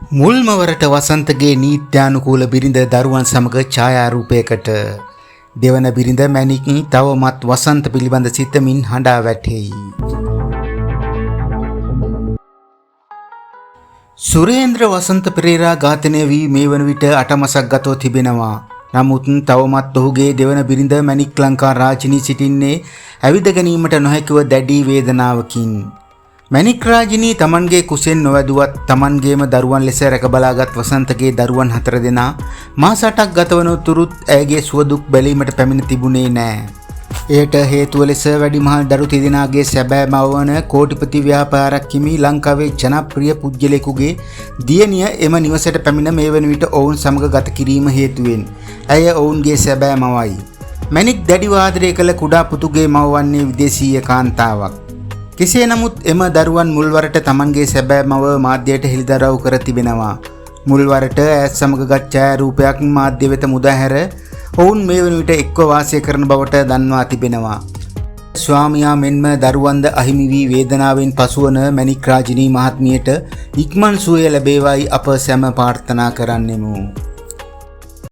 මුල්ම වරට වසන්තගේ නීත්‍යානුකූල බිරිඳ දරුවන් සමග ඡායාරූපයකට දෙවන බිරිඳ මැණික් තවමත් වසන්ත පිළිබඳ සිතමින් හඬා වැටෙයි. සුරේන්ද්‍ර වසන්ත පෙරේරා ඝාතනය වී මේ වන විට 8 මාසක් ගතව තිබෙනවා. නමුත් තවමත් ඔහුගේ දෙවන බිරිඳ මැණික් ලංකා රාජිනී සිටින්නේ ඇවිද ගැනීමට නොහැකිව දැඩි වේදනාවකින්. මැණික් රාජිනී තමන්ගේ කුසෙන් නොවැදුවත් තමන්ගේම දරුවන් ලෙස රැකබලාගත් වසන්තගේ දරුවන් 4 දෙනා මාස 8ක් ගතවන තුරුත් ඇයගේ සුවදුක් බැලීමට පැමිණ තිබුණේ නැහැ. එයට හේතුව ලෙස වැඩිමහල් දරු තිදෙනාගේ සැබෑ මව වන කෝටිපති ව්‍යාපාරක් හිමි ලංකාවේ ජනප්‍රිය පුද්ගලයෙකුගේ දියණිය එම නිවසට පැමිණ මේ වන විට ඔවුන් සමග ගත කිරීම හේතුවෙන් ඇය ඔවුන්ගේ සැබෑ මවයි. මැණික් දැඩිව ආදරය කළ කුඩා පුතුගේ මව වන්නේ විදේශීය කාන්තාවක්. කෙසේ නමුත් එම දරුවන් මුල්වරට තමන්ගේ සැබෑ මව මාධ්‍යයට හෙළිදරව් කර තිබෙනවා. මුල්වරට ඇත් සමග ගත් ඡායාරූපයක් මාධ්‍ය වෙත මුදා හැර ඔවුන් මේ වන විට එක්ව වාසය කරන බවට දන්වා තිබෙනවා. ස්වාමියා මෙන්ම දරුවන්ද අහිමි වී වේදනාවෙන් පසුවන මැණික් රාජිනී මහත්මියට ඉක්මන් සුවය ලැබේවායි අප සැම ප්‍රාර්ථනා කරන්නෙමු.